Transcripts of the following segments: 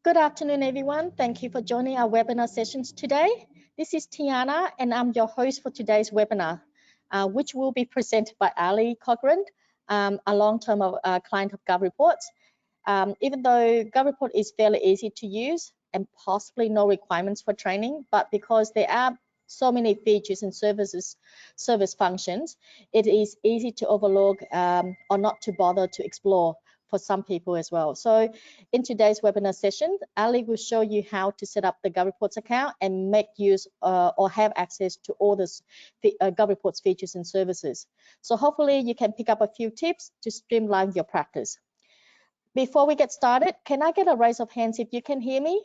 Good afternoon, everyone. Thank you for joining our webinar sessions today. This is Tiana, and I'm your host for today's webinar, which will be presented by Ali Cochran, a long-term client of GovReports. Even though GovReport is fairly easy to use and possibly no requirements for training, but because there are so many features and service functions, it is easy to overlook or not to bother to explore for some people as well. So in today's webinar session, Ali will show you how to set up the GovReports account and make use or have access to all the GovReports features and services. So hopefully you can pick up a few tips to streamline your practice. Before we get started, can I get a raise of hands if you can hear me?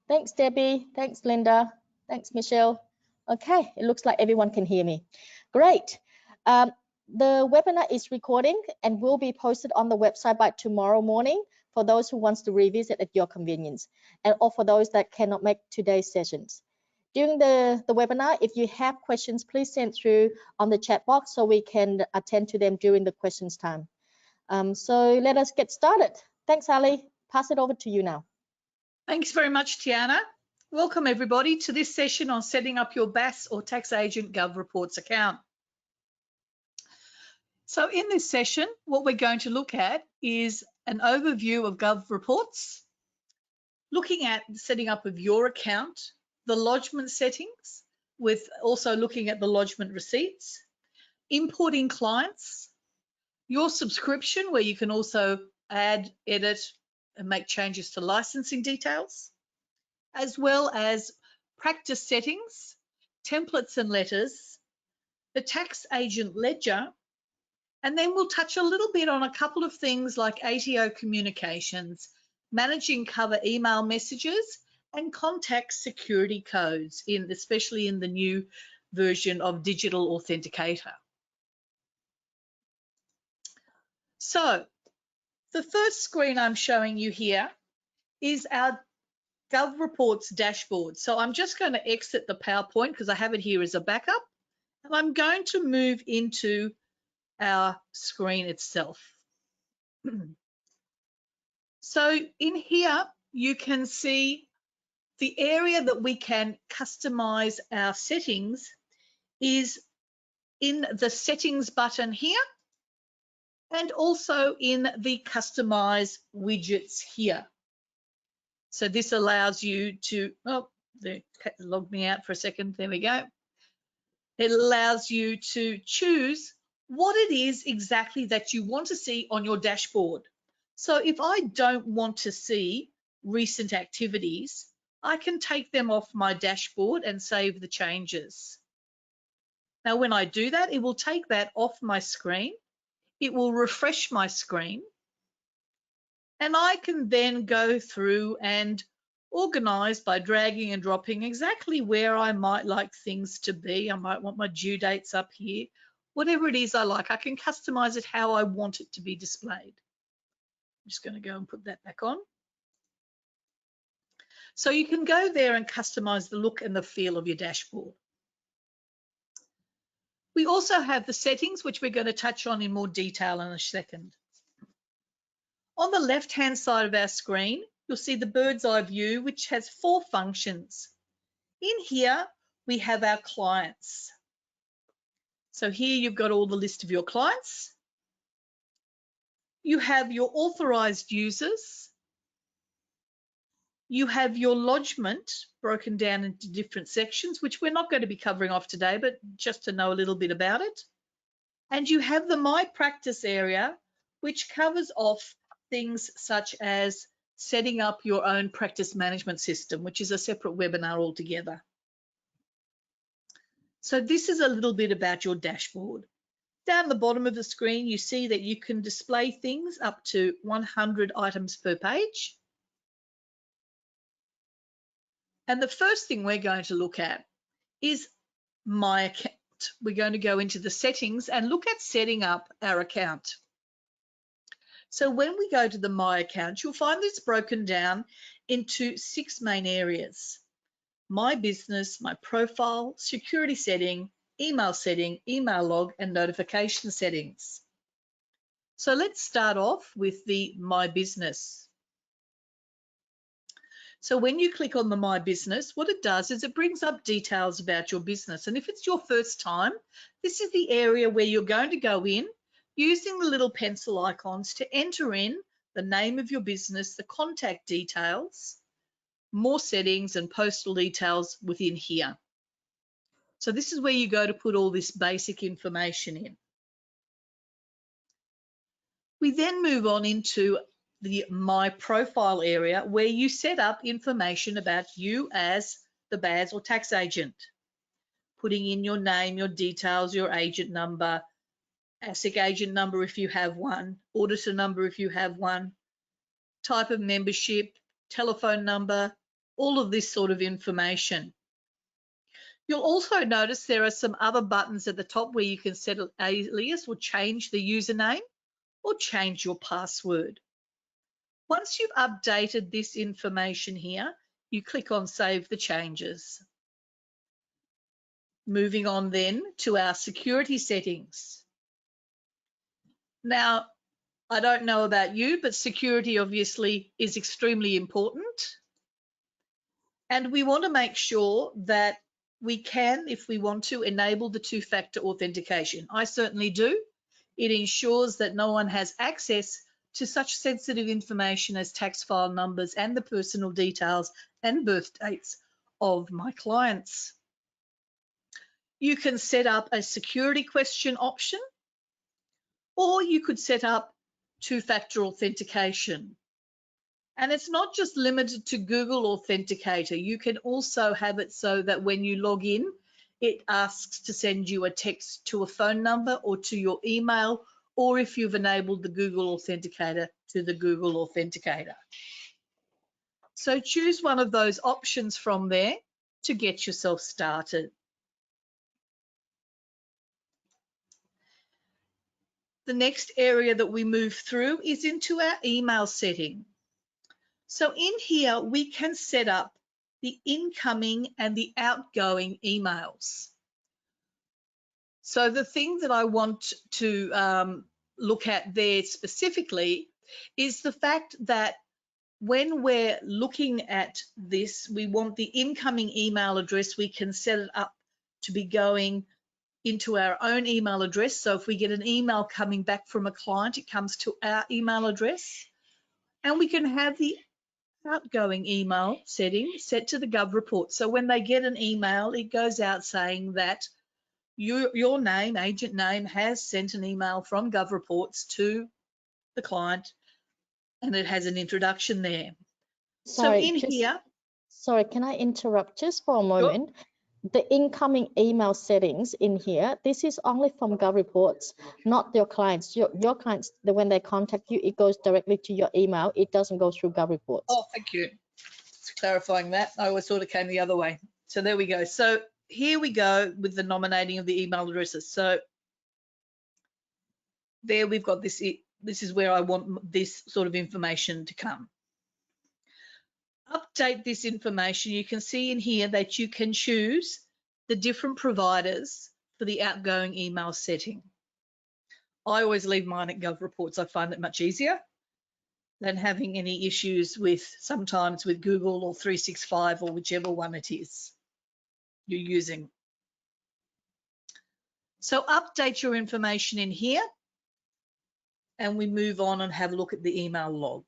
Thanks, Debbie. Thanks, Linda. Thanks, Michelle. Okay, it looks like everyone can hear me. Great. The webinar is recording and will be posted on the website by tomorrow morning for those who want to revisit at your convenience, and or for those that cannot make today's sessions. During the webinar, if you have questions, please send through on the chat box so we can attend to them during the questions time. So let us get started. Thanks, Ali. Pass it over to you now. Thanks very much, Tiana. Welcome everybody to this session on setting up your BAS or tax agent GovReports account. So in this session, what we're going to look at is an overview of GovReports, looking at the setting up of your account, the lodgement settings, with also looking at the lodgement receipts, importing clients, your subscription, where you can also add, edit, and make changes to licensing details, as well as practice settings, templates and letters, the tax agent ledger, and then we'll touch a little bit on a couple of things like ATO communications, managing cover email messages, and contact security codes, especially in the new version of Digital Authenticator. So the first screen I'm showing you here is our GovReports dashboard. So I'm just going to exit the PowerPoint because I have it here as a backup, and I'm going to move into our screen itself. So in here, you can see the area that we can customize our settings is in the settings button here, and also in the customize widgets here. So this allows you to, oh, they logged me out for a second. There we go. It allows you to choose what it is exactly that you want to see on your dashboard. So if I don't want to see recent activities, I can take them off my dashboard and save the changes. Now, when I do that, it will take that off my screen. It will refresh my screen, and I can then go through and organize by dragging and dropping exactly where I might like things to be. I might want my due dates up here. Whatever it is I like, I can customize it how I want it to be displayed. I'm just going to go and put that back on. So you can go there and customize the look and the feel of your dashboard. We also have the settings, which we're going to touch on in more detail in a second. On the left-hand side of our screen, you'll see the bird's eye view, which has 4 functions. In here, we have our clients. So here you've got all the list of your clients. You have your authorized users. You have your lodgement broken down into different sections, which we're not going to be covering off today, but just to know a little bit about it. And you have the My Practice area, which covers off things such as setting up your own practice management system, which is a separate webinar altogether. So this is a little bit about your dashboard. Down the bottom of the screen, you see that you can display things up to 100 items per page. And the first thing we're going to look at is My Account. We're going to go into the settings and look at setting up our account. So when we go to the My Account, you'll find it's broken down into 6 main areas: My Business, My Profile, Security Setting, Email Setting, Email Log, and Notification Settings. So let's start off with the My Business. So when you click on the My Business, what it does is it brings up details about your business. And if it's your first time, this is the area where you're going to go in using the little pencil icons to enter in the name of your business, the contact details, more settings and postal details within here. So this is where you go to put all this basic information in. We then move on into the My Profile area where you set up information about you as the BAS or tax agent, putting in your name, your details, your agent number, ASIC agent number if you have one, auditor number if you have one, type of membership, telephone number, all of this sort of information. You'll also notice there are some other buttons at the top where you can set an alias or change the username or change your password. Once you've updated this information here, you click on Save the Changes. Moving on then to our security settings. Now, I don't know about you, but security obviously is extremely important. And we want to make sure that we can, if we want to, enable the two-factor authentication. I certainly do. It ensures that no one has access to such sensitive information as tax file numbers and the personal details and birth dates of my clients. You can set up a security question option, or you could set up two-factor authentication. And it's not just limited to Google Authenticator. You can also have it so that when you log in, it asks to send you a text to a phone number or to your email, or if you've enabled the Google Authenticator, to the Google Authenticator. So choose one of those options from there to get yourself started. The next area that we move through is into our email setting. So in here, we can set up the incoming and the outgoing emails. So the thing that I want to look at there specifically is the fact that when we're looking at this, we want the incoming email address, we can set it up to be going into our own email address. So if we get an email coming back from a client, it comes to our email address. And we can have the outgoing email setting set to the GovReports. So when they get an email, it goes out saying that your name, agent name, has sent an email from GovReports to the client, and it has an introduction there. Sorry, Here. Sorry, can I interrupt just for a moment? Sure. The incoming email settings in here, this is only from GovReports, not your clients. Your clients, when they contact you, it goes directly to your email. It doesn't go through GovReports. Oh, thank you for clarifying that. I always thought it came the other way. So there we go. So here we go with the nominating of the email addresses. So there we've got this. This is where I want this sort of information to come. Update this information. You can see in here that you can choose the different providers for the outgoing email setting. I always leave mine at GovReports. I find it much easier than having any issues with sometimes with Google or 365 or whichever one it is you're using. So update your information in here, and we move on and have a look at the email log.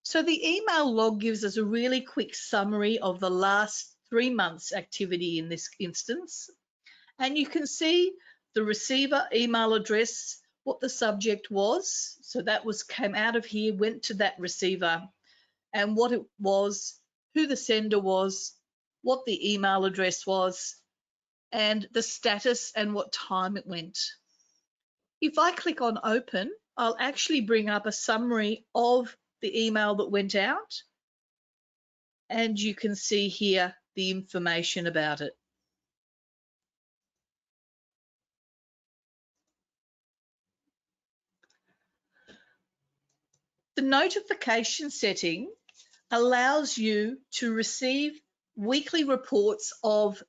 So the email log gives us a really quick summary of the last 3 months activity in this instance. And you can see the receiver email address, what the subject was. So that came out of here, went to that receiver, and what it was, who the sender was, what the email address was, and the status and what time it went. If I click on open, I'll actually bring up a summary of the email that went out, and you can see here the information about it. The notification setting allows you to receive weekly reports of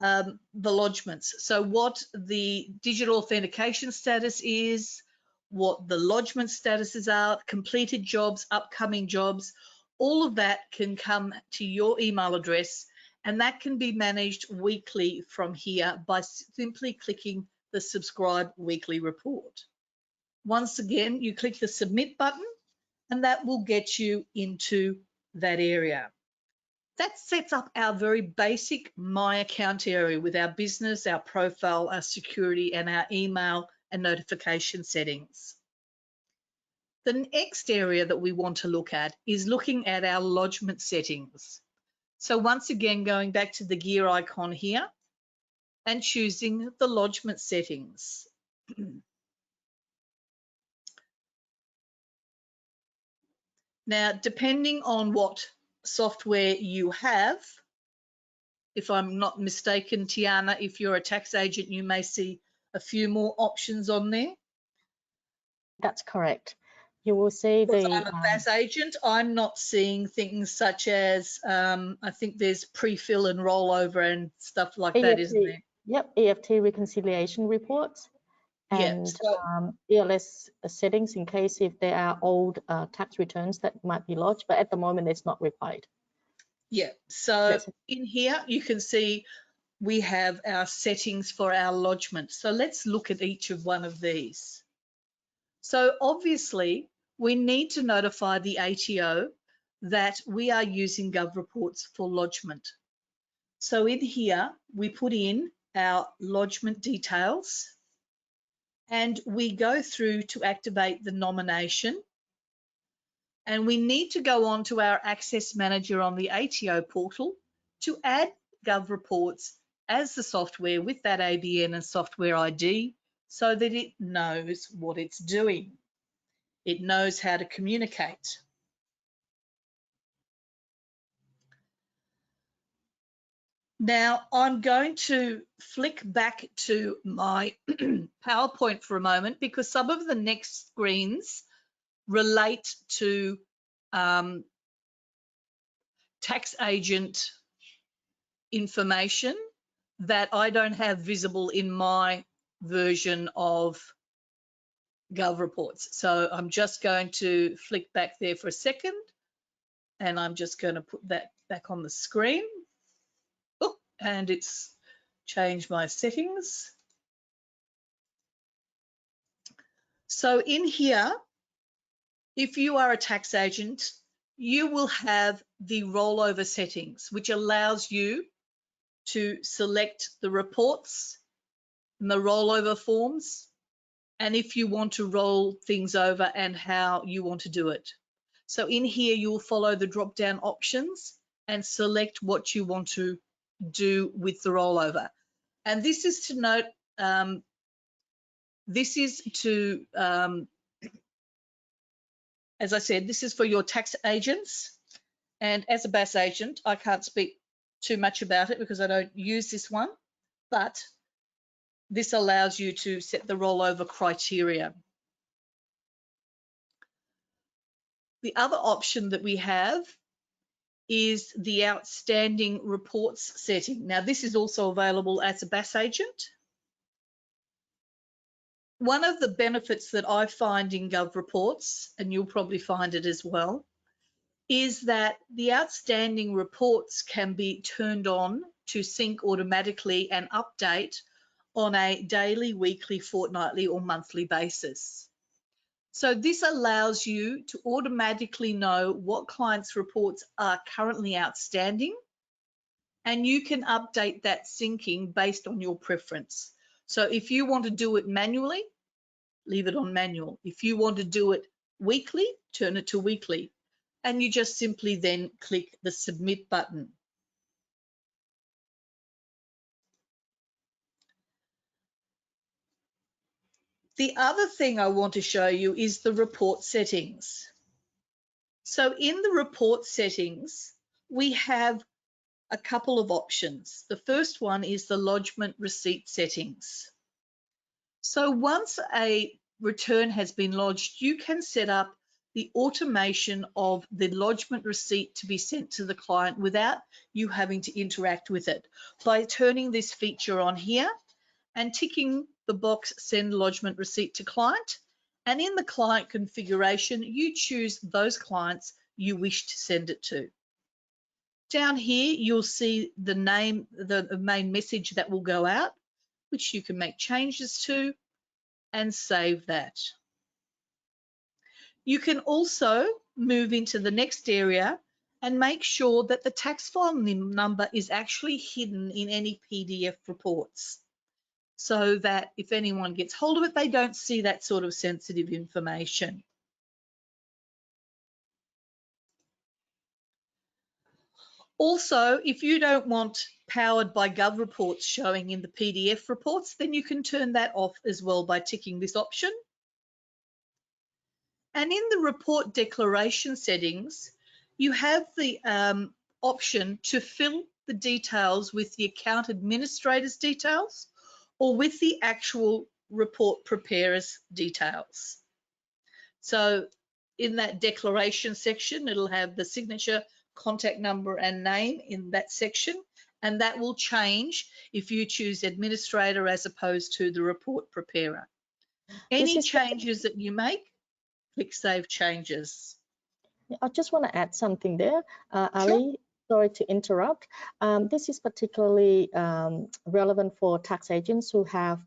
the lodgements. So what the digital authentication status is, what the lodgement statuses are, completed jobs, upcoming jobs, all of that can come to your email address, and that can be managed weekly from here by simply clicking the subscribe weekly report. Once again, you click the submit button and that will get you into that area. That sets up our very basic My Account area with our business, our profile, our security, and our email and notification settings. The next area that we want to look at is looking at our lodgement settings. So once again, going back to the gear icon here and choosing the lodgement settings. Now, depending on what software you have, if I'm not mistaken, Tiana, if you're a tax agent, you may see a few more options on there. That's correct. You will see Because the I'm a BAS agent, I'm not seeing things such as, I think there's pre-fill and rollover and stuff like that, isn't there? Yep, EFT reconciliation reports and so, ELS settings in case if there are old tax returns that might be lodged, but at the moment it's not required. Yeah, so in here you can see we have our settings for our lodgement. So let's look at each of one of these. So obviously we need to notify the ATO that we are using GovReports for lodgement. So in here we put in our lodgement details and we go through to activate the nomination, and we need to go on to our Access Manager on the ATO portal to add GovReports as the software with that ABN and software ID so that it knows what it's doing. It knows how to communicate. Now I'm going to flick back to my PowerPoint for a moment because some of the next screens relate to tax agent information that I don't have visible in my version of GovReports. So I'm just going to flick back there for a second and I'm just going to put that back on the screen. Oh, and it's changed my settings. So in here, if you are a tax agent, you will have the rollover settings, which allows you to select the reports and the rollover forms, and if you want to roll things over and how you want to do it. So in here, you will follow the drop-down options and select what you want to do with the rollover. And this is to note, this is to, as I said, this is for your tax agents. And as a BAS agent, I can't speak too much about it because I don't use this one, but this allows you to set the rollover criteria. The other option that we have is the outstanding reports setting. Now, this is also available as a BAS agent. One of the benefits that I find in GovReports, and you'll probably find it as well, is that the outstanding reports can be turned on to sync automatically and update on a daily, weekly, fortnightly, or monthly basis. So this allows you to automatically know what clients' reports are currently outstanding, and you can update that syncing based on your preference. So if you want to do it manually, leave it on manual. If you want to do it weekly, turn it to weekly. And you just simply then click the submit button. The other thing I want to show you is the report settings. So in the report settings, we have a couple of options. The first one is the lodgement receipt settings. So once a return has been lodged, you can set up the automation of the lodgement receipt to be sent to the client without you having to interact with it by turning this feature on here and ticking the box Send Lodgement Receipt to Client. And in the client configuration, you choose those clients you wish to send it to. Down here, you'll see the name, the main message that will go out, which you can make changes to and save that. You can also move into the next area and make sure that the tax file number is actually hidden in any PDF reports, so that if anyone gets hold of it, they don't see that sort of sensitive information. Also, if you don't want Powered by GovReports showing in the PDF reports, then you can turn that off as well by ticking this option. And in the report declaration settings, you have the option to fill the details with the account administrator's details or with the actual report preparer's details. So in that declaration section, it'll have the signature, contact number and name in that section, and that will change if you choose administrator as opposed to the report preparer. Any changes that you make, click Save Changes. I just want to add something there, Sure. Ali. Sorry to interrupt. This is particularly relevant for tax agents who have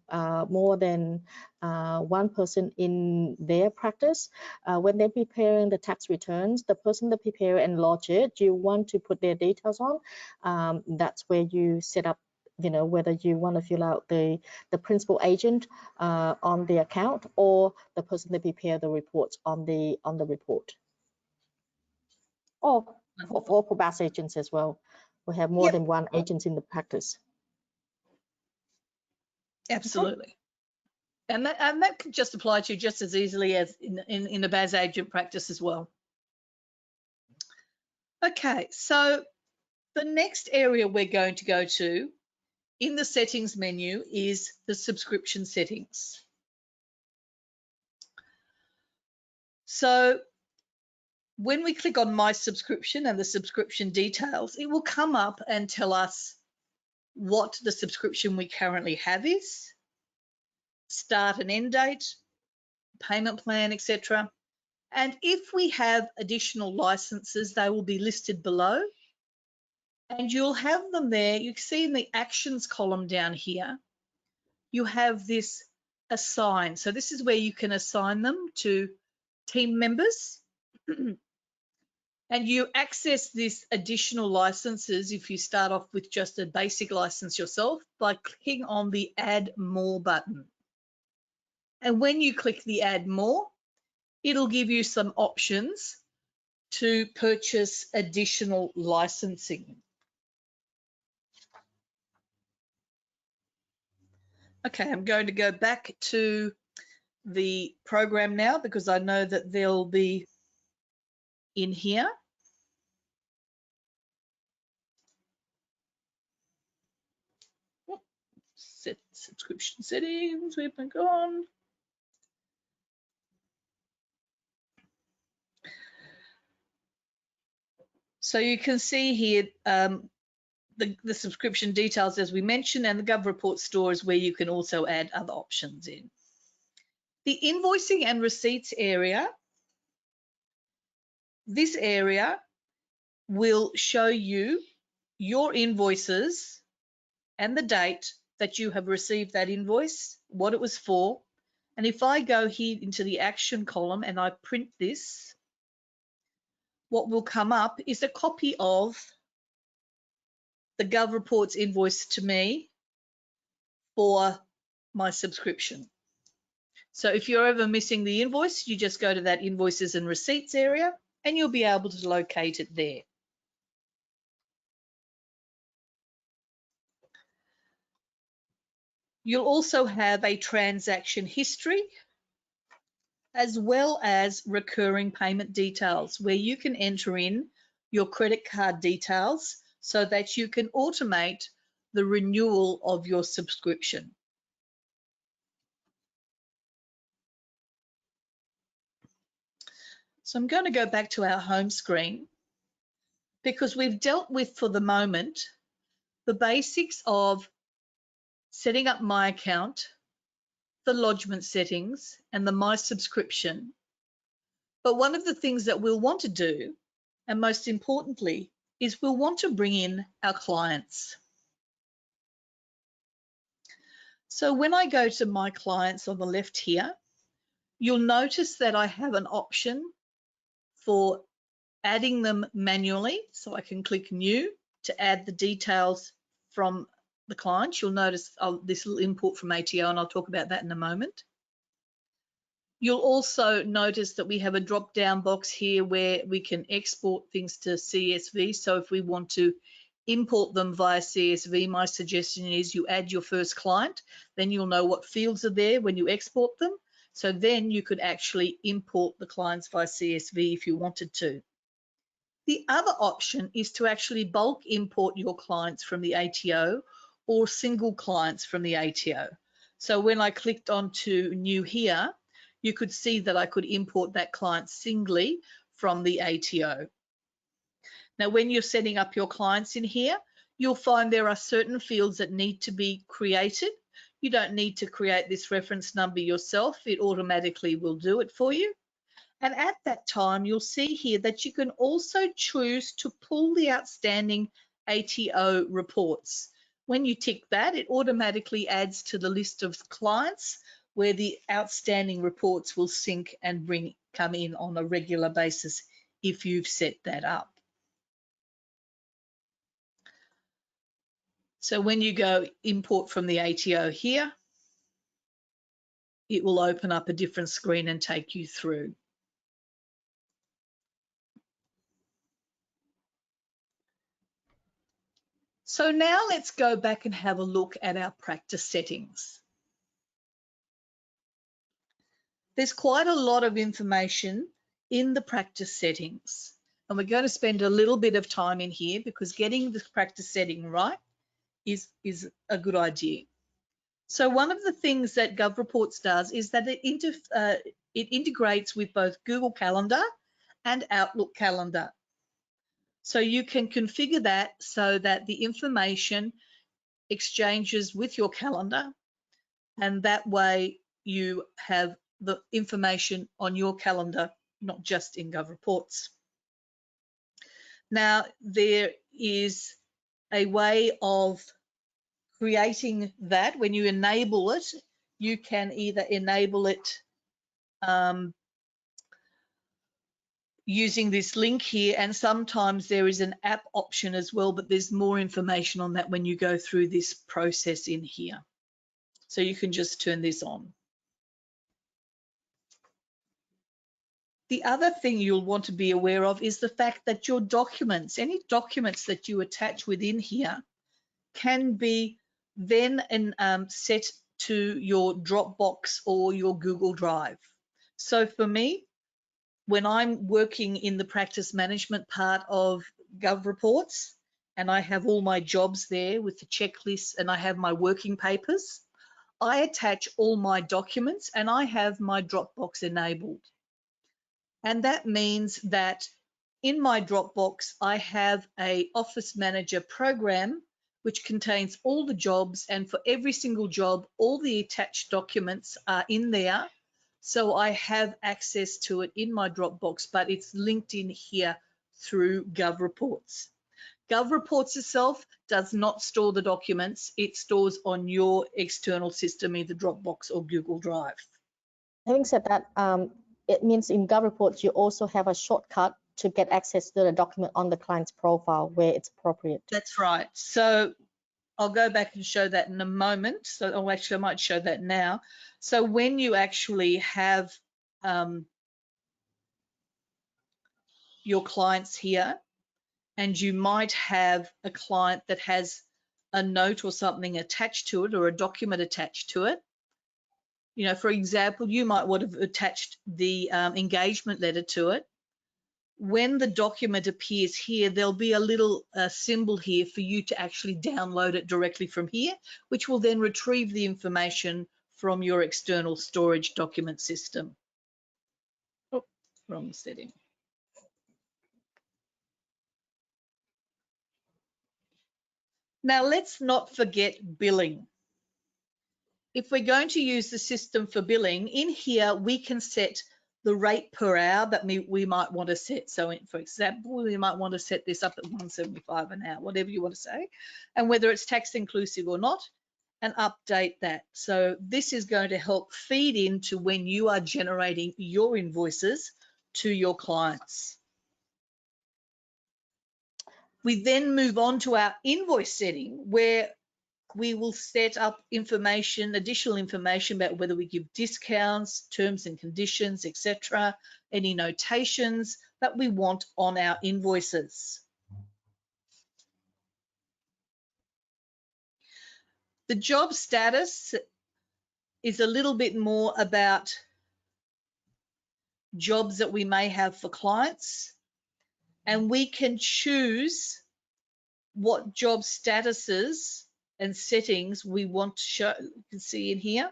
more than one person in their practice. When they're preparing the tax returns, the person that prepare and lodge it, you want to put their details on. That's where you set up, you know, whether you want to fill out the principal agent on the account or the person that prepare the reports on the report. Or for BAS agents as well. We have more than one agent in the practice. Absolutely. Okay. And that could just apply to you just as easily as in a BAS agent practice as well. Okay, so the next area we're going to go to in the settings menu is the subscription settings. So when we click on My Subscription and the subscription details, it will come up and tell us what the subscription we currently have is, start and end date, payment plan, etc. And if we have additional licenses, they will be listed below. And you'll have them there. You can see in the actions column down here, you have this assign. So this is where you can assign them to team members. And you access this additional licenses if you start off with just a basic license yourself by clicking on the Add More button. And when you click the Add More, it'll give you some options to purchase additional licensing. Okay, I'm going to go back to the program now because I know that they'll be in here. Set subscription settings, we've been gone. So you can see here the subscription details as we mentioned, and the GovReports store is where you can also add other options in. The invoicing and receipts area, this area will show you your invoices and the date that you have received that invoice, what it was for. And if I go here into the action column and I print this, what will come up is a copy of the GovReports invoice to me for my subscription. So if you're ever missing the invoice, you just go to that invoices and receipts area and you'll be able to locate it there. You'll also have a transaction history as well as recurring payment details where you can enter in your credit card details so that you can automate the renewal of your subscription. So I'm going to go back to our home screen because we've dealt with, for the moment, the basics of setting up my account, the lodgement settings, and the My Subscription. But one of the things that we'll want to do, and most importantly, is we'll want to bring in our clients. So when I go to My Clients on the left here, you'll notice that I have an option for adding them manually. So I can click New to add the details from the client. You'll notice this little import from ATO, and I'll talk about that in a moment. You'll also notice that we have a drop-down box here where we can export things to CSV. So if we want to import them via CSV, my suggestion is you add your first client, then you'll know what fields are there when you export them. So then you could actually import the clients via CSV if you wanted to. The other option is to actually bulk import your clients from the ATO or single clients from the ATO. So when I clicked onto New here, you could see that I could import that client singly from the ATO. Now, when you're setting up your clients in here, you'll find there are certain fields that need to be created. You don't need to create this reference number yourself. It automatically will do it for you. And at that time, you'll see here that you can also choose to pull the outstanding ATO reports. When you tick that, it automatically adds to the list of clients where the outstanding reports will sync and come in on a regular basis if you've set that up. So when you go import from the ATO here, it will open up a different screen and take you through. So now let's go back and have a look at our practice settings. There's quite a lot of information in the practice settings, and we're going to spend a little bit of time in here because getting the practice setting right is a good idea. So one of the things that GovReports does is that it integrates with both Google Calendar and Outlook Calendar. So you can configure that so that the information exchanges with your calendar, and that way you have the information on your calendar, not just in GovReports. Now, there is a way of creating that. When you enable it, you can either enable it using this link here, and sometimes there is an app option as well, but there's more information on that when you go through this process in here. So you can just turn this on. The other thing you'll want to be aware of is the fact that your documents, any documents that you attach within here, can be then set to your Dropbox or your Google Drive. So for me, when I'm working in the practice management part of GovReports, and I have all my jobs there with the checklists and I have my working papers, I attach all my documents and I have my Dropbox enabled. And that means that in my Dropbox, I have a Office Manager program which contains all the jobs, and for every single job, all the attached documents are in there. So I have access to it in my Dropbox, but it's linked in here through GovReports. GovReports itself does not store the documents. It stores on your external system, either Dropbox or Google Drive. Having said that, it means in GovReports, you also have a shortcut to get access to the document on the client's profile where it's appropriate. That's right. So I'll go back and show that in a moment. So actually, I might show that now. So when you actually have your clients here, and you might have a client that has a note or something attached to it, or a document attached to it. You know, for example, you might want to have attached the engagement letter to it. When the document appears here, there'll be a little symbol here for you to actually download it directly from here, which will then retrieve the information from your external storage document system. wrong setting. Now let's not forget billing. If we're going to use the system for billing, in here we can set the rate per hour that we might want to set. So for example, we might want to set this up at $1.75 an hour, whatever you want to say, and whether it's tax inclusive or not, and update that. So this is going to help feed into when you are generating your invoices to your clients. We then move on to our invoice setting, where we will set up information, additional information about whether we give discounts, terms and conditions, etc., any notations that we want on our invoices. The job status is a little bit more about jobs that we may have for clients, and we can choose what job statuses and settings we want to show. You can see in here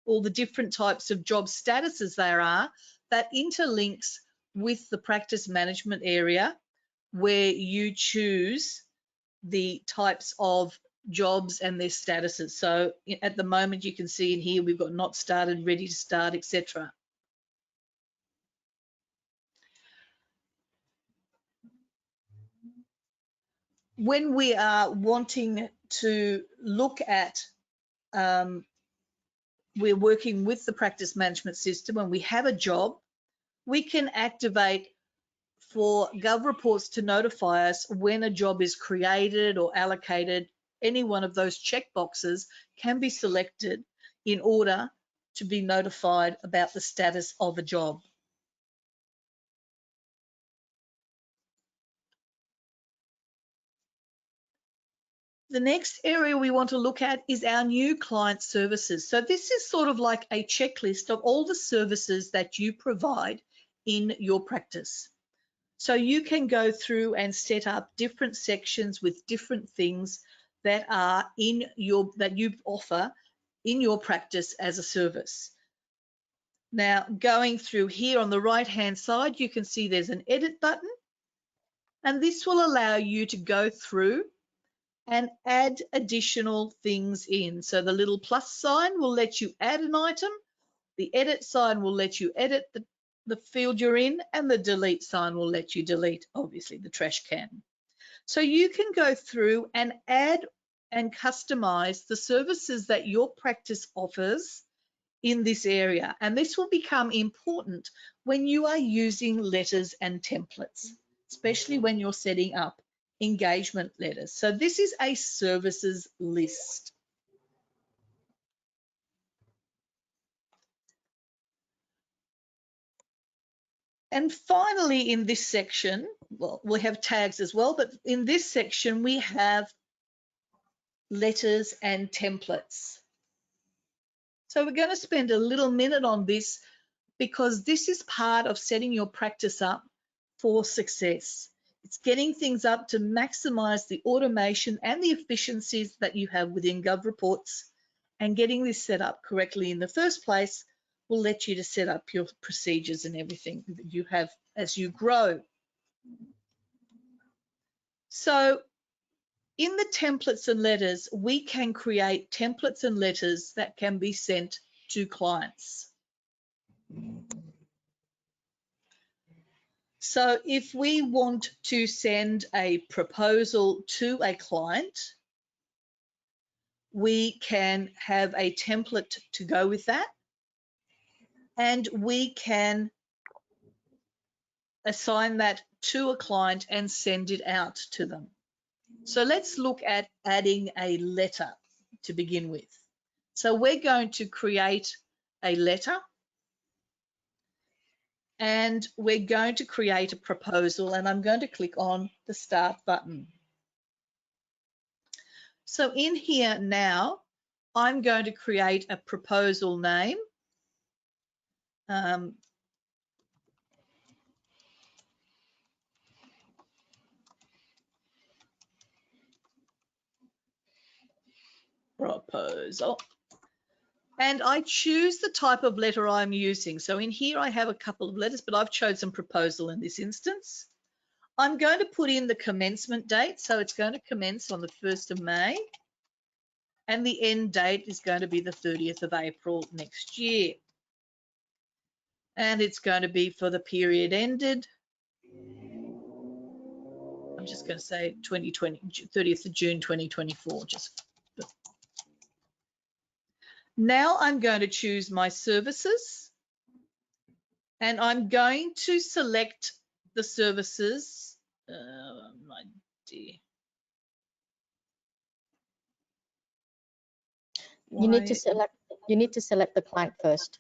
all the different types of job statuses there are that interlinks with the practice management area, where you choose the types of jobs and their statuses. So at the moment you can see in here we've got not started, ready to start, etc. When we are wanting to look at we're working with the practice management system and we have a job, we can activate for GovReports to notify us when a job is created or allocated. Any one of those checkboxes can be selected in order to be notified about the status of a job. The next area we want to look at is our new client services. So this is sort of like a checklist of all the services that you provide in your practice. So you can go through and set up different sections with different things that are that you offer in your practice as a service. Now, going through here on the right-hand side, you can see there's an edit button, and this will allow you to go through and add additional things in. So the little plus sign will let you add an item, the edit sign will let you edit the field you're in, and the delete sign will let you delete, obviously, the trash can. So you can go through and add and customize the services that your practice offers in this area. And this will become important when you are using letters and templates, especially when you're setting up engagement letters. So this is a services list. And finally, in this section, well, we have tags as well, but in this section, we have letters and templates. So we're going to spend a little minute on this because this is part of setting your practice up for success. It's getting things up to maximize the automation and the efficiencies that you have within GovReports, and getting this set up correctly in the first place will let you to set up your procedures and everything that you have as you grow. So in the templates and letters, we can create templates and letters that can be sent to clients. So if we want to send a proposal to a client, we can have a template to go with that, and we can assign that to a client and send it out to them. So let's look at adding a letter to begin with. So we're going to create a letter, and we're going to create a proposal, and I'm going to click on the start button. So in here now, I'm going to create a proposal name. Proposal. and I choose the type of letter I'm using. So in here I have a couple of letters, but I've chosen proposal in this instance. I'm going to put in the commencement date, so it's going to commence on the 1st of May, and the end date is going to be the 30th of April next year. And it's going to be for the period ended, I'm just going to say 30th of June 2024. Now I'm going to choose my services, and I'm going to select the services. My dear. You need to select the client first.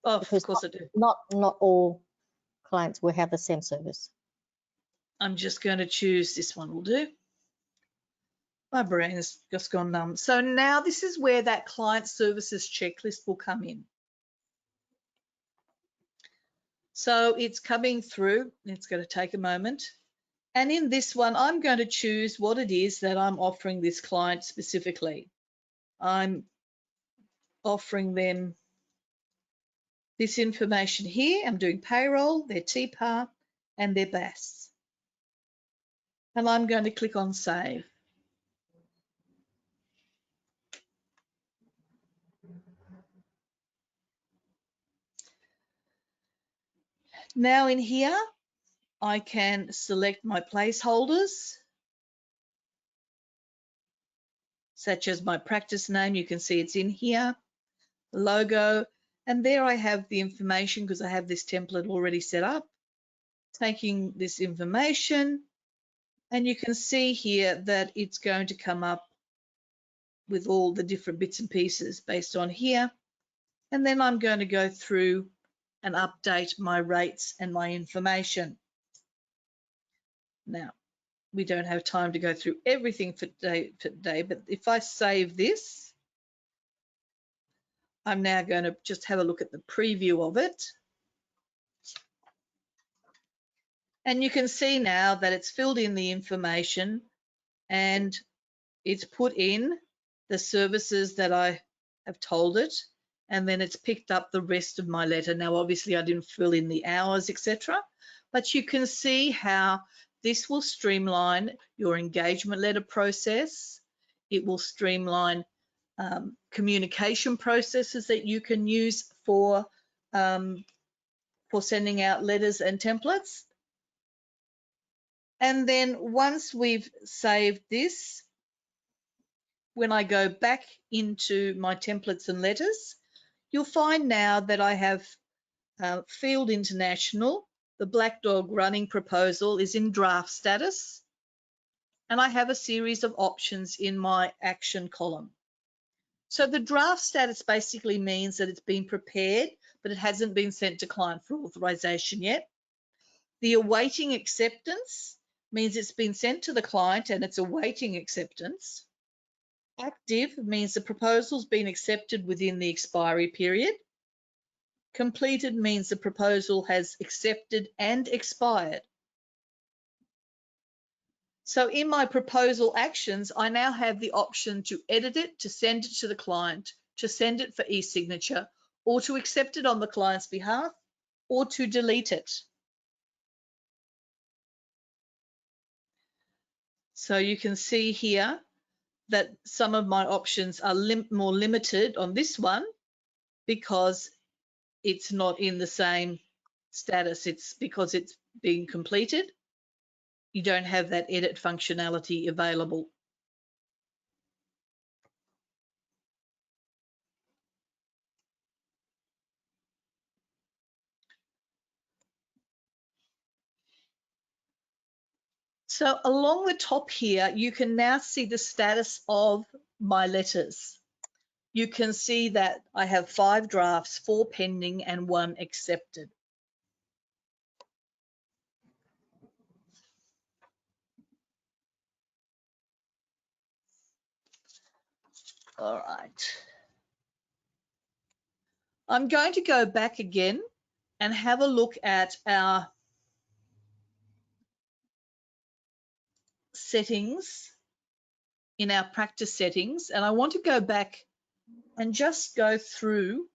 Oh, because of course I do. Not all clients will have the same service. I'm just going to choose this one will do. My brain has just gone numb. So now this is where that client services checklist will come in. So it's coming through. It's going to take a moment. And in this one, I'm going to choose what it is that I'm offering this client specifically. I'm offering them this information here. I'm doing payroll, their TPAR, and their BAS. And I'm going to click on Save. Now in here, I can select my placeholders, such as my practice name. You can see it's in here, logo, and there I have the information because I have this template already set up. Taking this information, and you can see here that it's going to come up with all the different bits and pieces based on here. And then I'm going to go through and update my rates and my information. Now, we don't have time to go through everything for today, but if I save this, I'm now going to just have a look at the preview of it. And you can see now that it's filled in the information and it's put in the services that I have told it, and then it's picked up the rest of my letter. Now, obviously, I didn't fill in the hours, etc., but you can see how this will streamline your engagement letter process. It will streamline communication processes that you can use for sending out letters and templates. And then once we've saved this, when I go back into my templates and letters, you'll find now that I have Field International. The Black Dog running proposal is in draft status, and I have a series of options in my action column. So the draft status basically means that it's been prepared, but it hasn't been sent to client for authorization yet. The awaiting acceptance means it's been sent to the client and it's awaiting acceptance. Active means the proposal's been accepted within the expiry period. Completed means the proposal has accepted and expired. So in my proposal actions, I now have the option to edit it, to send it to the client, to send it for e-signature, or to accept it on the client's behalf, or to delete it. So you can see here that some of my options are more limited on this one because it's not in the same status. It's because it's being completed. You don't have that edit functionality available. So along the top here, you can now see the status of my letters. You can see that I have 5 drafts, 4 pending and 1 accepted. All right. I'm going to go back again and have a look at our settings in our practice settings. And I want to go back and just go through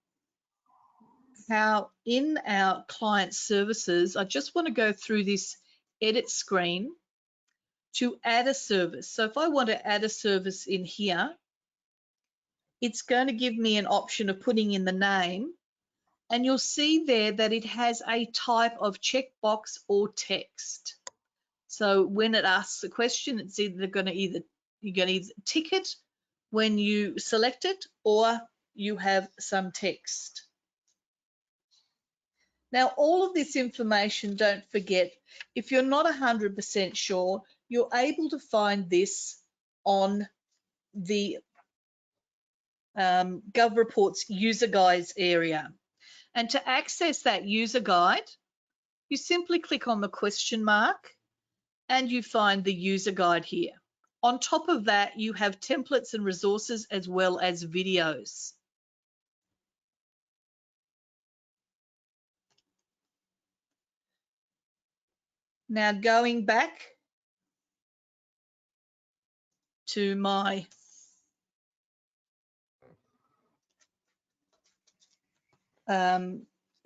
how in our client services, I just want to go through this edit screen to add a service. So if I want to add a service in here, it's going to give me an option of putting in the name, and you'll see there that it has a type of checkbox or text. So when it asks a question, it's either you're going to either tick it when you select it, or you have some text. Now, all of this information, don't forget, if you're not 100% sure, you're able to find this on the GovReports user guides area. And to access that user guide, you simply click on the question mark and you find the user guide here. On top of that, you have templates and resources as well as videos. Now, going back to my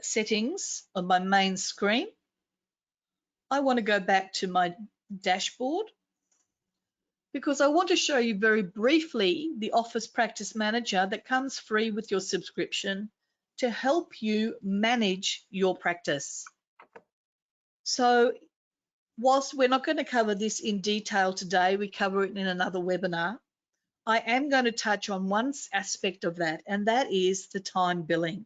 settings on my main screen, I want to go back to my dashboard because I want to show you very briefly the Office Practice Manager that comes free with your subscription to help you manage your practice. So whilst we're not going to cover this in detail today, we cover it in another webinar, I am going to touch on one aspect of that, and that is the time billing.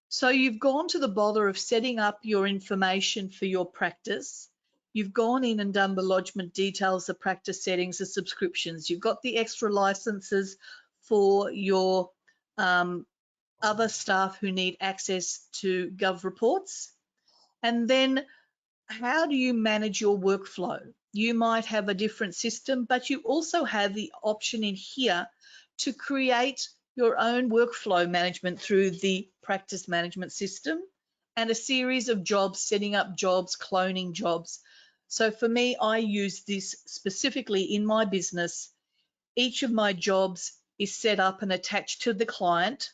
So you've gone to the bother of setting up your information for your practice. You've gone in and done the lodgement details, the practice settings, the subscriptions. You've got the extra licenses for your other staff who need access to GovReports. And then how do you manage your workflow? You might have a different system, but you also have the option in here to create your own workflow management through the practice management system and a series of jobs, setting up jobs, cloning jobs. So for me, I use this specifically in my business. Each of my jobs is set up and attached to the client.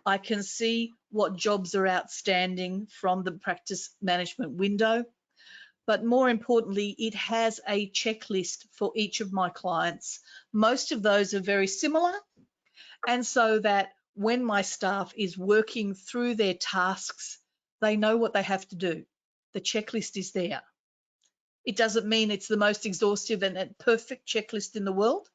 I can see what jobs are outstanding from the practice management window. But more importantly, it has a checklist for each of my clients. Most of those are very similar, and so that when my staff is working through their tasks, they know what they have to do. The checklist is there. It doesn't mean it's the most exhaustive and perfect checklist in the world.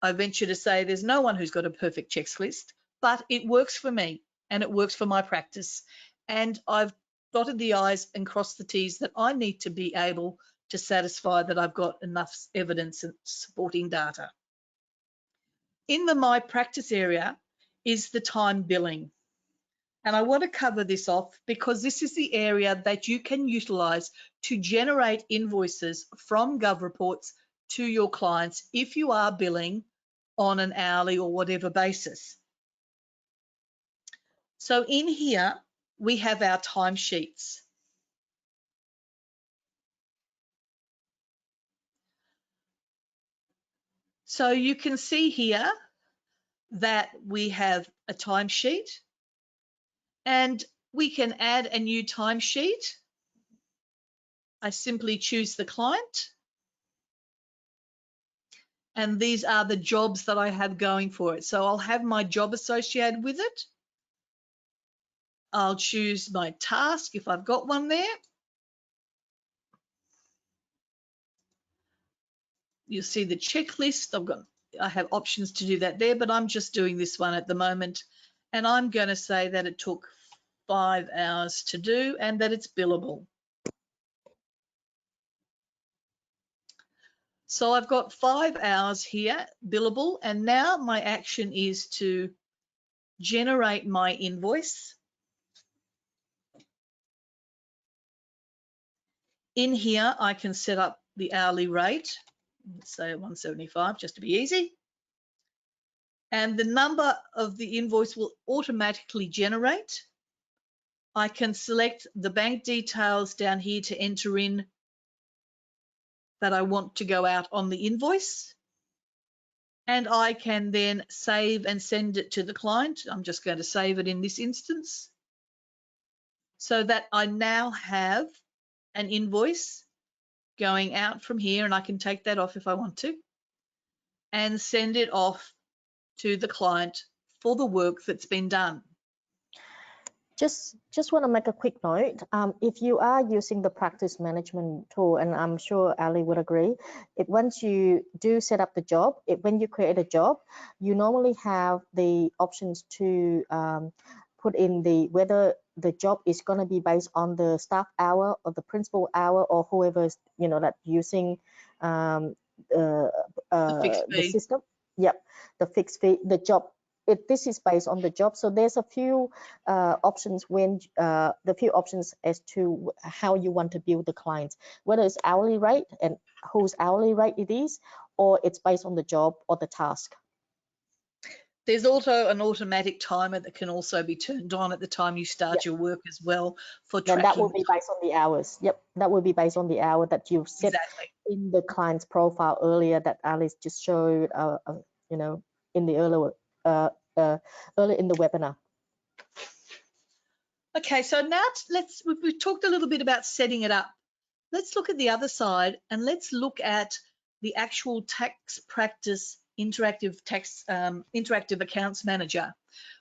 I venture to say there's no one who's got a perfect checklist, but it works for me and it works for my practice. And I've dotted the I's and crossed the T's that I need to be able to satisfy that I've got enough evidence and supporting data. In the My Practice area is the time billing. And I want to cover this off because this is the area that you can utilize to generate invoices from GovReports to your clients if you are billing on an hourly or whatever basis. So in here, we have our timesheets. So you can see here that we have a timesheet and we can add a new timesheet. I simply choose the client and these are the jobs that I have going for it. So I'll have my job associated with it. I'll choose my task if I've got one there. You'll see the checklist. I have options to do that there, but I'm just doing this one at the moment. And I'm going to say that it took 5 hours to do and that it's billable. So I've got 5 hours here billable, and now my action is to generate my invoice. In here, I can set up the hourly rate, let's say 175 just to be easy. And the number of the invoice will automatically generate. I can select the bank details down here to enter in that I want to go out on the invoice. and I can then save and send it to the client. I'm just going to save it in this instance so that I now have an invoice going out from here, and I can take that off if I want to and send it off to the client for the work that's been done. Just want to make a quick note. If you are using the practice management tool, and I'm sure Ali would agree, once you do set up the job, when you create a job, you normally have the options to put in whether the job is going to be based on the staff hour or the principal hour or whoever's that using the system. Yep, the fixed fee, the job. This is based on the job, so there's a few options as to how you want to bill the clients, whether it's hourly rate and whose hourly rate it is, or it's based on the job or the task. There's also an automatic timer that can also be turned on at the time you start your work as well for tracking. And that will be based on the hours. Yep, that will be based on the hour that you've set in the client's profile earlier that Alice just showed, in the earlier in the webinar. Okay, so now we've talked a little bit about setting it up. Let's look at the other side and let's look at the actual tax practice interactive accounts manager,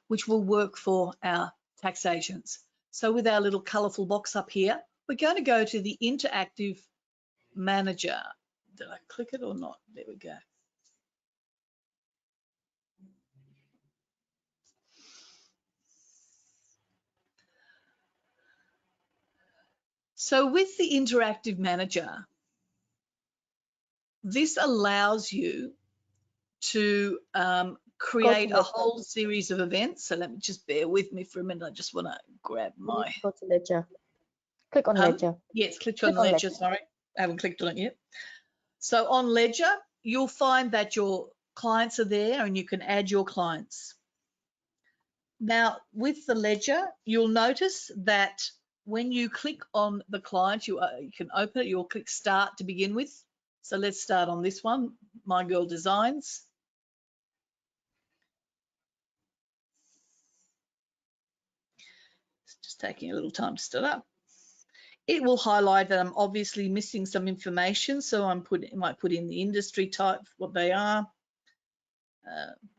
which will work for our tax agents. So with our little colourful box up here, we're going to go to the interactive manager. Did I click it or not? There we go. So with the interactive manager, this allows you to create a whole series of events. So let me just bear with me for a minute. I just want to grab my... Go to Ledger. Click on Ledger. Yes, click on Ledger. Sorry, I haven't clicked on it yet. So on Ledger, you'll find that your clients are there and you can add your clients. Now, with the Ledger, you'll notice that when you click on the client, you can open it. You'll click Start to begin with. So let's start on this one, My Girl Designs. It's just taking a little time to start up. It will highlight that I'm obviously missing some information, so I might put in the industry type, what they are.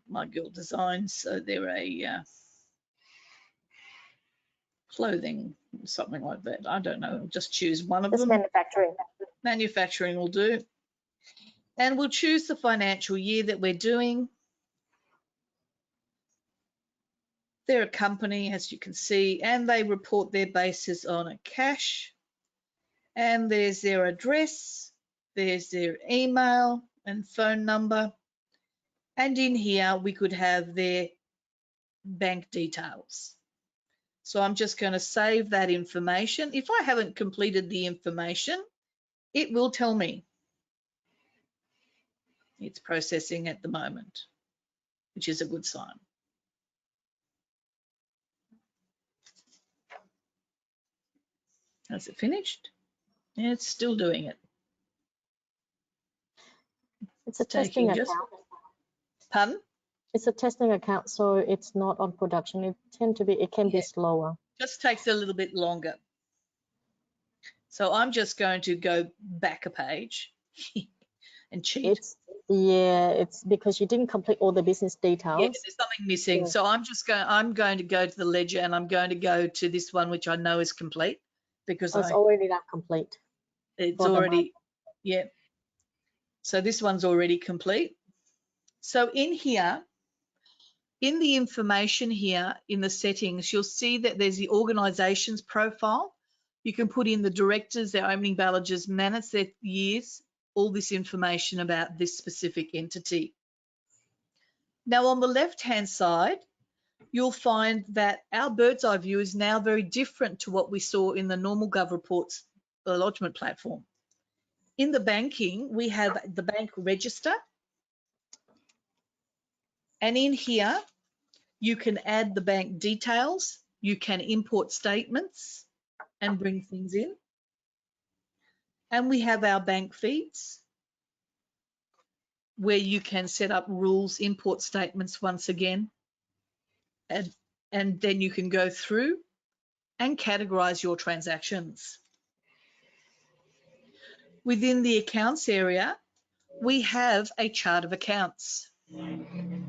My Girl Designs, so they're a clothing, something like that. I don't know. I'll just choose one of them. Manufacturing. Manufacturing will do. And we'll choose the financial year that we're doing. They're a company, as you can see, and they report their basis on a cash. And there's their address, there's their email and phone number. And in here, we could have their bank details. So I'm just going to save that information. If I haven't completed the information, it will tell me. It's processing at the moment, which is a good sign. Has it finished? Yeah, it's still doing it. It's a testing account. Pardon? It's a testing account, so it's not on production. It can be slower. Just takes a little bit longer. So I'm just going to go back a page and cheat. It's because you didn't complete all the business details. Yeah, there's something missing. So I'm going to go to the ledger and I'm going to go to this one, which I know is complete because it's already not complete. It's already, yeah. So this one's already complete. So in here, in the information here, in the settings, you'll see that there's the organisation's profile. You can put in the directors, their opening balances, minutes, their years, all this information about this specific entity. Now on the left-hand side, you'll find that our bird's eye view is now very different to what we saw in the normal GovReports lodgement platform. In the banking, we have the bank register. And in here, you can add the bank details. You can import statements and bring things in. And we have our bank feeds. where you can set up rules, import statements once again, and then you can go through and categorize your transactions. Within the accounts area, we have a chart of accounts.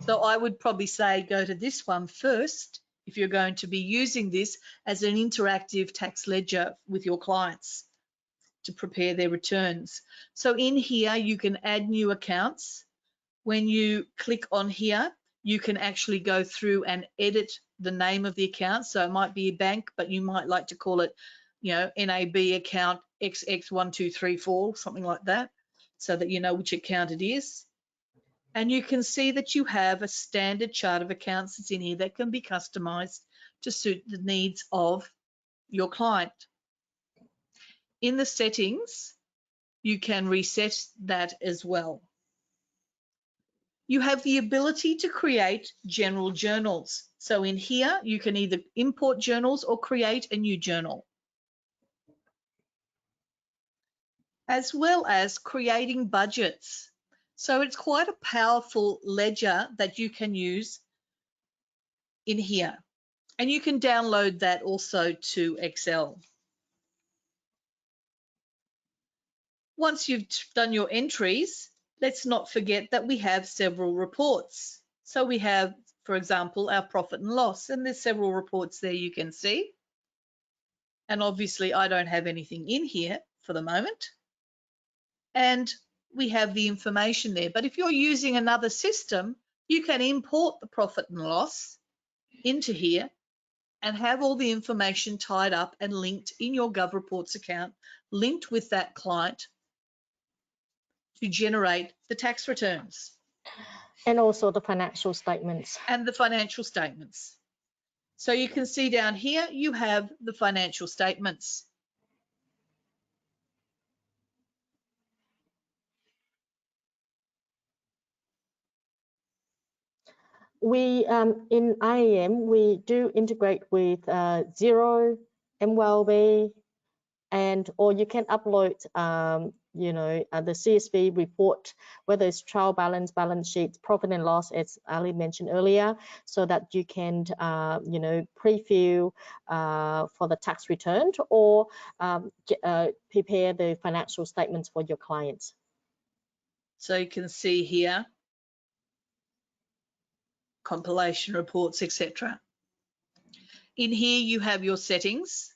So I would probably say go to this one first if you're going to be using this as an interactive tax ledger with your clients to prepare their returns. So in here, you can add new accounts. When you click on here, you can actually go through and edit the name of the account. So it might be a bank, but you might like to call it, you know, NAB account XX1234, something like that, so that you know which account it is. And you can see that you have a standard chart of accounts that's in here that can be customized to suit the needs of your client. In the settings, you can reset that as well. You have the ability to create general journals. So in here, you can either import journals or create a new journal, as well as creating budgets. So it's quite a powerful ledger that you can use in here. And you can download that also to Excel. Once you've done your entries, let's not forget that we have several reports. So we have, for example, our profit and loss, and there's several reports there you can see. And obviously I don't have anything in here for the moment. And we have the information there. But if you're using another system, you can import the profit and loss into here and have all the information tied up and linked in your GovReports account, linked with that client to generate the tax returns. And also the financial statements. And the financial statements. So you can see down here, you have the financial statements. We, in IAM, we do integrate with Xero, MWellbe, and or you can upload you know, the CSV report, whether it's trial balance, balance sheet, profit and loss, as Ali mentioned earlier, so that you can you know, preview for the tax return or prepare the financial statements for your clients. So you can see here compilation reports, etc. In here you have your settings.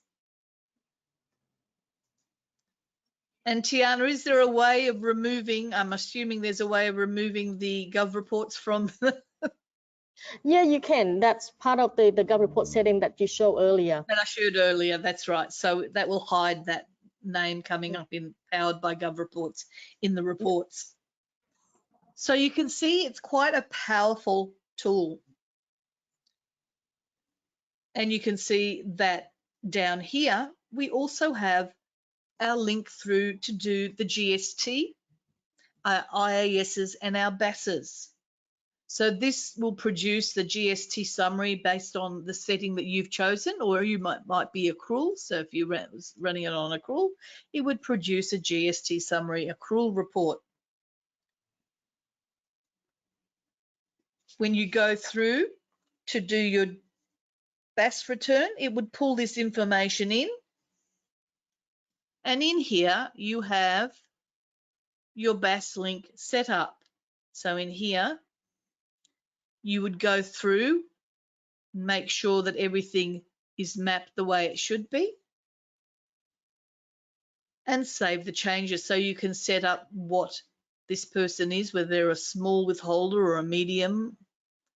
And Tiana, is there a way of removing, I'm assuming there's a way of removing the GovReports from the Yeah, you can. That's part of the GovReport setting that you showed earlier. that I showed earlier, that's right. So that will hide that name coming up in powered by GovReports in the reports. So you can see it's quite a powerful tool. And you can see that down here, we also have our link through to do the GST, our IASs and our BASs. So this will produce the GST summary based on the setting that you've chosen, or you might be accrual. So if you was running it on accrual, it would produce a GST summary accrual report. When you go through to do your BAS return, it would pull this information in. And in here, you have your BAS link set up. So in here, you would go through, make sure that everything is mapped the way it should be, and save the changes. So you can set up what this person is, whether they're a small withholder or a medium,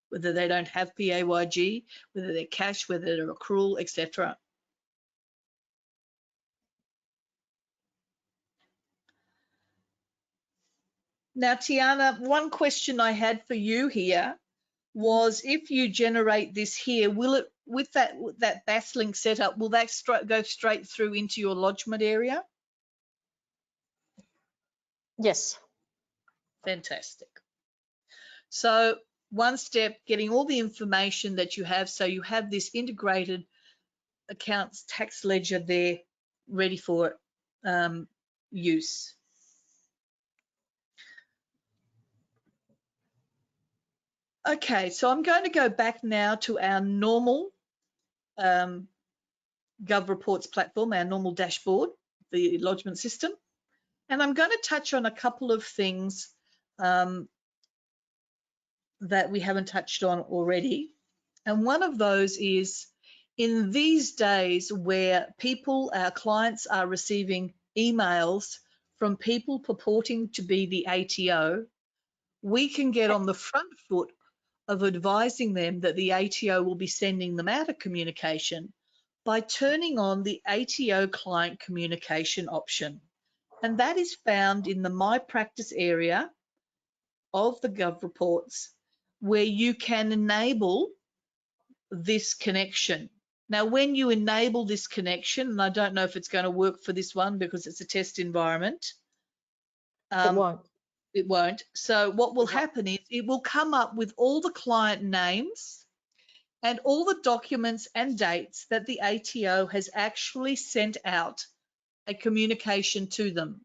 whether they don't have PAYG, whether they're cash, whether they're accrual, etc. Now, Tiana, one question I had for you here was, if you generate this here, will it, with that BAS link setup, will that go straight through into your lodgement area? Yes. Fantastic. So one step, getting all the information that you have, so you have this integrated accounts tax ledger there ready for use. Okay, so I'm going to go back now to our normal GovReports platform, our normal dashboard, the lodgement system. And I'm going to touch on a couple of things that we haven't touched on already. And one of those is, in these days where people, our clients, are receiving emails from people purporting to be the ATO, we can get on the front foot of advising them that the ATO will be sending them out a communication by turning on the ATO client communication option. And that is found in the My Practice area of the GovReports, where you can enable this connection. Now, when you enable this connection, and I don't know if it's going to work for this one because it's a test environment. It won't. It won't. So what will happen is it will come up with all the client names and all the documents and dates that the ATO has actually sent out a communication to them.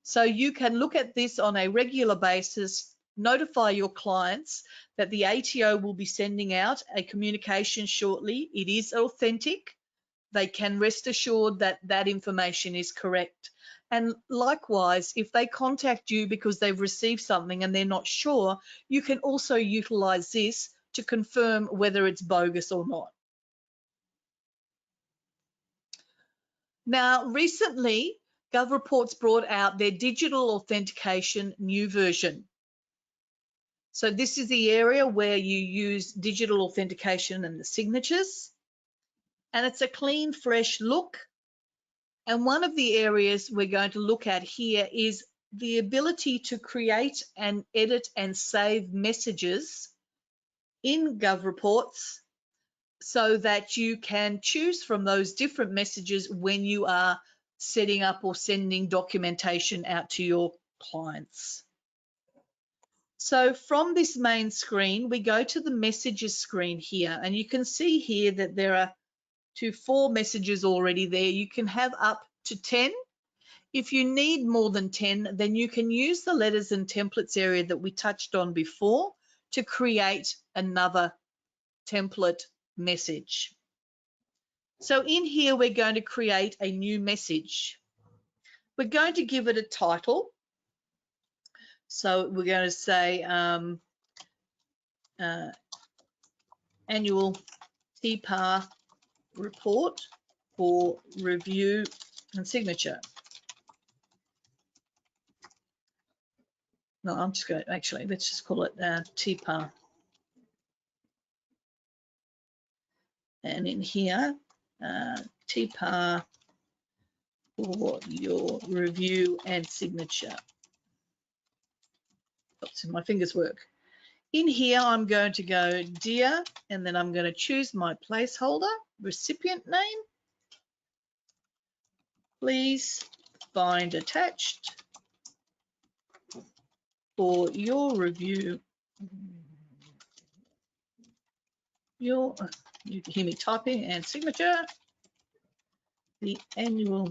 So you can look at this on a regular basis, notify your clients that the ATO will be sending out a communication shortly. It is authentic. They can rest assured that that information is correct. And likewise, if they contact you because they've received something and they're not sure, you can also utilize this to confirm whether it's bogus or not. Now, recently, GovReports brought out their digital authentication new version. So this is the area where you use digital authentication and the signatures. And it's a clean, fresh look. And one of the areas we're going to look at here is the ability to create and edit and save messages in GovReports so that you can choose from those different messages when you are setting up or sending documentation out to your clients. So from this main screen, we go to the messages screen here, and you can see here that there are 4 messages already there. You can have up to 10. If you need more than 10, then you can use the letters and templates area that we touched on before to create another template message. So in here, we're going to create a new message. We're going to give it a title. So we're going to say annual TPAR report for review and signature. No, I'm just going to, actually, let's just call it TPAR. And in here, TPAR for your review and signature. Oops, my fingers work. In here, I'm going to go dear, and then I'm going to choose my placeholder, recipient name. Please find attached for your review. You can hear me typing, and signature, the annual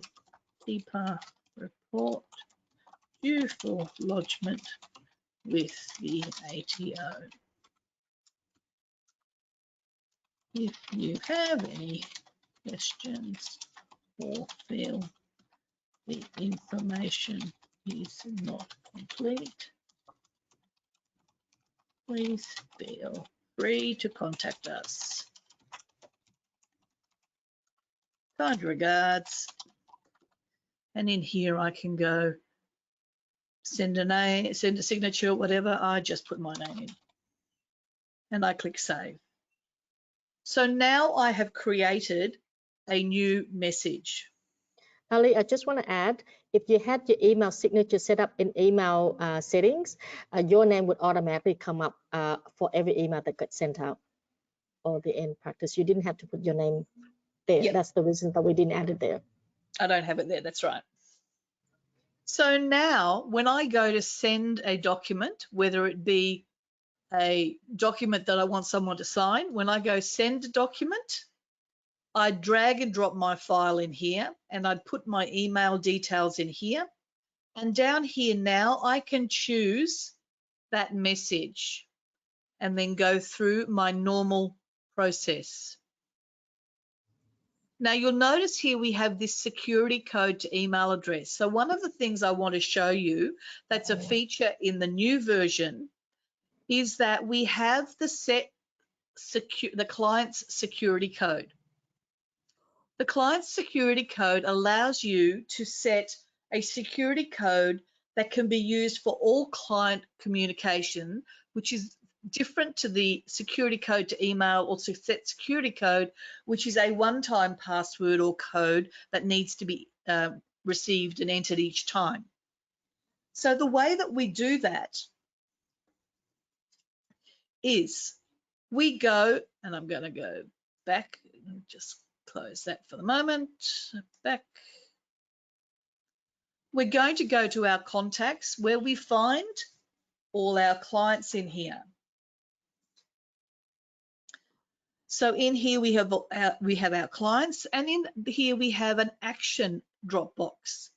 TPAR report due for lodgement with the ATO. If you have any questions or feel the information is not complete, please feel free to contact us. Kind regards. And in here I can go send a name, send a signature, whatever. I just put my name in and I click save. So now I have created a new message. Ali, I just want to add, if you had your email signature set up in email settings, your name would automatically come up for every email that got sent out, or the end practice. You didn't have to put your name there. Yep. That's the reason that we didn't add it there. I don't have it there, that's right. So now when I go to send a document, whether it be a document that I want someone to sign, when I go send a document, I drag and drop my file in here, and I'd put my email details in here. And down here now, I can choose that message. and then go through my normal process. Now you'll notice here we have this security code to email address. So one of the things I want to show you that's a feature in the new version is that we have the client's security code. The client's security code allows you to set a security code that can be used for all client communication, which is different to the security code to email or to set security code, which is a one-time password or code that needs to be received and entered each time. So the way that we do that is we go, and I'm going to go back and just close that for the moment, back. We're going to go to our contacts where we find all our clients in here. So in here we have our clients, and in here we have an action drop box.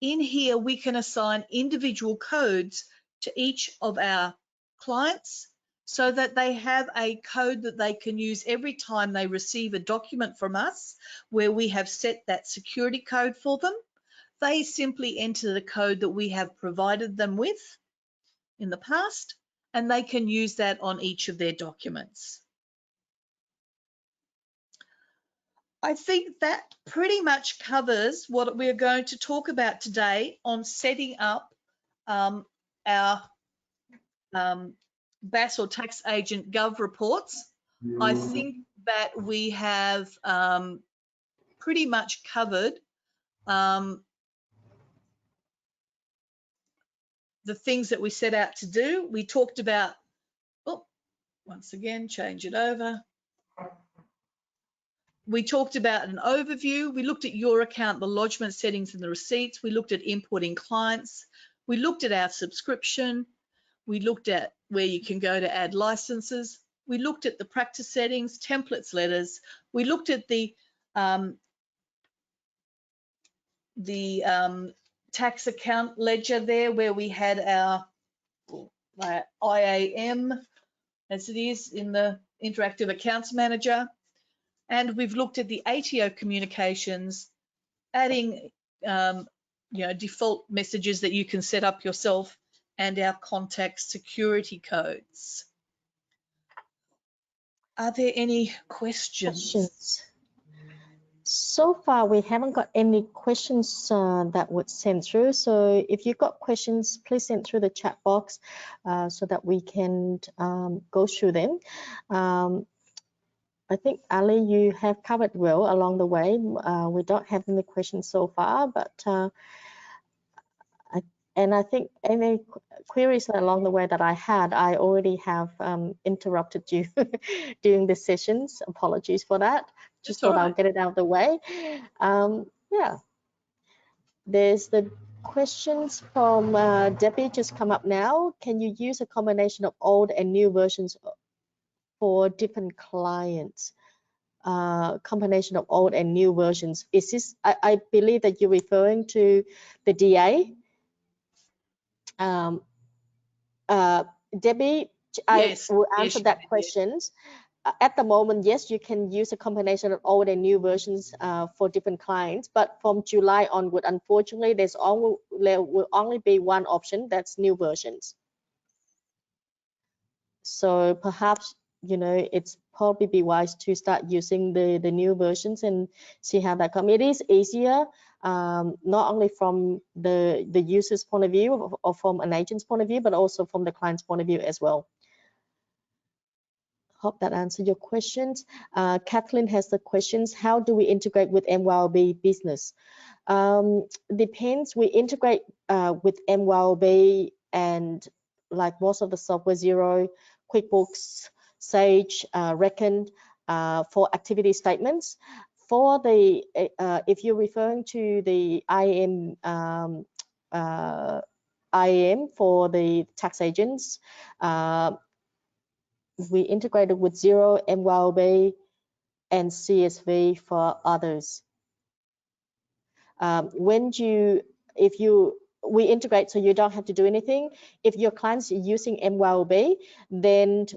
In here we can assign individual codes to each of our clients so that they have a code that they can use every time they receive a document from us where we have set that security code for them. They simply enter the code that we have provided them with in the past, and they can use that on each of their documents. I think that pretty much covers what we're going to talk about today on setting up our BAS or tax agent GovReports. I think that we have pretty much covered the things that we set out to do. We talked about, once again, change it over. We talked about an overview. We looked at your account, the lodgement settings and the receipts. We looked at importing clients. We looked at our subscription. We looked at where you can go to add licenses. We looked at the practice settings, templates, letters. We looked at the tax account ledger there where we had our IAM as it is in the interactive accounts manager. And we've looked at the ATO communications, adding default messages that you can set up yourself, and our contact security codes. Are there any questions? So far, we haven't got any questions that would send through. So if you've got questions, please send through the chat box so that we can go through them. I think, Ali, you have covered well along the way. We don't have any questions so far, but I think any queries along the way that I had, I already have interrupted you during the sessions. Apologies for that. Just thought I'll get it out of the way. Yeah, there's the questions from Debbie just come up now. Can you use a combination of old and new versions for different clients? Combination of old and new versions. Is this, I believe that you're referring to the DA. Debbie, Yes, I will answer that question. At the moment, yes, you can use a combination of old and new versions for different clients, but from July onward, unfortunately, there will only be one option, that's new versions. So perhaps, it's probably be wise to start using the new versions and see how that comes. It is easier, not only from the user's point of view or from an agent's point of view, but also from the client's point of view as well. Hope that answered your questions. Kathleen has the questions. How do we integrate with MYOB business? Depends. We integrate with MYOB and like most of the software, Xero, QuickBooks, Sage, Reckon for activity statements. For the, if you're referring to the IAM for the tax agents, we integrated with Xero, MYOB, and CSV for others. If you we integrate so you don't have to do anything. If your clients are using MYOB, then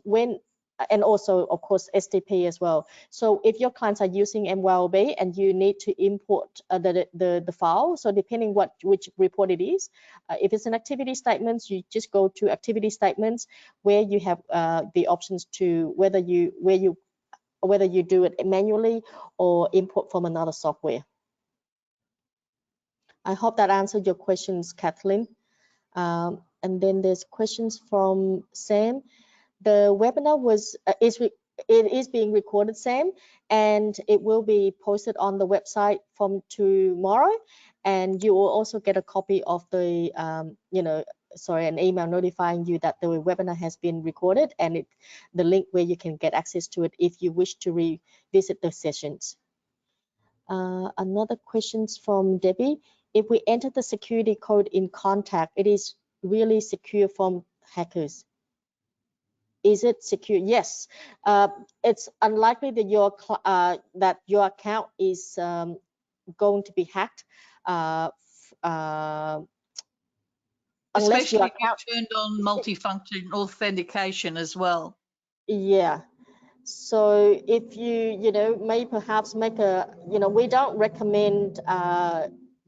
and also of course SDP as well. So if your clients are using MYOB and you need to import the file, so depending which report it is, if it's an activity statements, you just go to activity statements where you have the options to whether you do it manually or import from another software. I hope that answered your questions, Kathleen. And then there's questions from Sam. The webinar is being recorded, Sam, and it will be posted on the website from tomorrow. And you will also get a copy of the, an email notifying you that the webinar has been recorded, and the link where you can get access to it if you wish to revisit the sessions. Another questions from Debbie. If we enter the security code in contact, it is really secure from hackers. Is it secure? Yes. It's unlikely that your account is going to be hacked unless especially your if account you've turned on multifunction authentication as well. Yeah. So if you may perhaps make we don't recommend,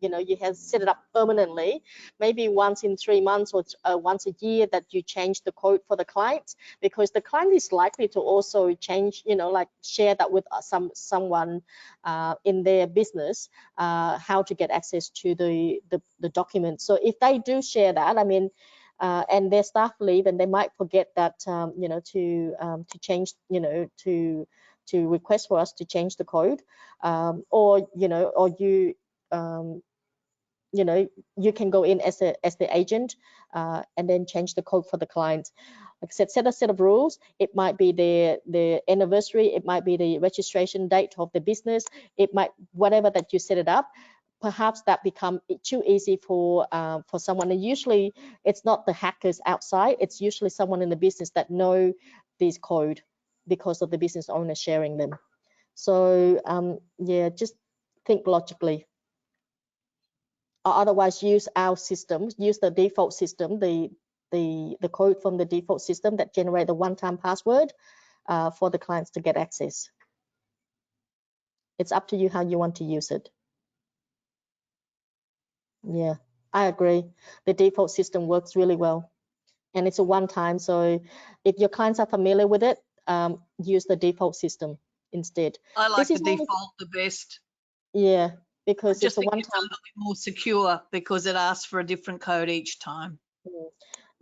you have set it up permanently, maybe once in 3 months or once a year that you change the code for the client, because the client is likely to also change, like share that with someone in their business, how to get access to the document. So if they do share that, I mean, and their staff leave and they might forget that to change, to request for us to change the code, or you can go in as the agent and then change the code for the client. Like I said, set a set of rules. It might be the anniversary, it might be the registration date of the business, it might whatever that you set it up. Perhaps that become too easy for someone. And usually it's not the hackers outside, it's usually someone in the business that know this code because of the business owner sharing them. So yeah, just think logically. Or otherwise use our system, use the default system, the code from the default system that generate the one-time password for the clients to get access. It's up to you how you want to use it. Yeah, I agree. The default system works really well, and it's a one-time. So if your clients are familiar with it, use the default system instead. I like the default the best. Yeah, because it's a one-time. It's a little bit more secure because it asks for a different code each time.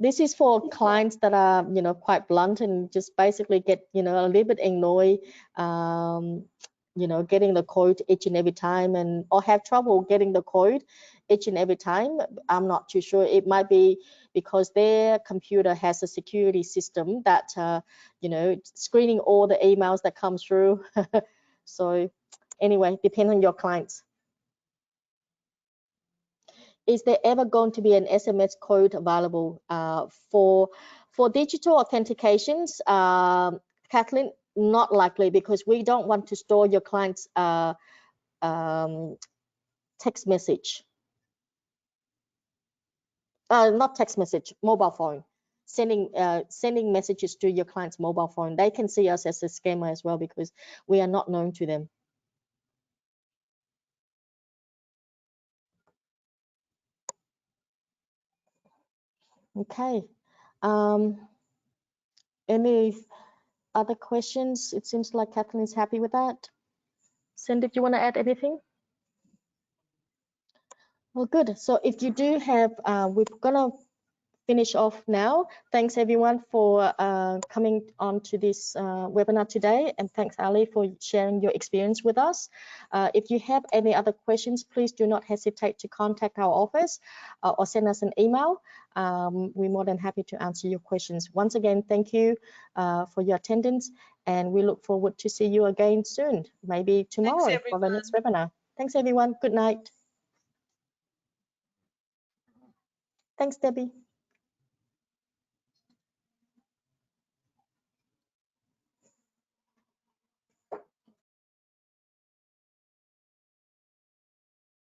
This is for clients that are, quite blunt and just basically get, a little bit annoyed, getting the code each and every time, or have trouble getting the code each and every time. I'm not too sure. It might be because their computer has a security system that, screening all the emails that come through. So anyway, depending on your clients. Is there ever going to be an SMS code available for digital authentications? Kathleen, not likely, because we don't want to store your client's text message. Not text message, mobile phone. Sending messages to your client's mobile phone. They can see us as a scammer as well because we are not known to them. Okay. Any other questions? It seems like Kathleen is happy with that. Cindy, do you want to add anything? Well, good. So if you do have, we're gonna finish off now. Thanks everyone for coming on to this webinar today, and thanks Ali for sharing your experience with us. If you have any other questions, please do not hesitate to contact our office or send us an email. We're more than happy to answer your questions. Once again, thank you for your attendance, and we look forward to see you again soon, maybe tomorrow for the next webinar. Thanks everyone. Good night. Thanks, Debbie.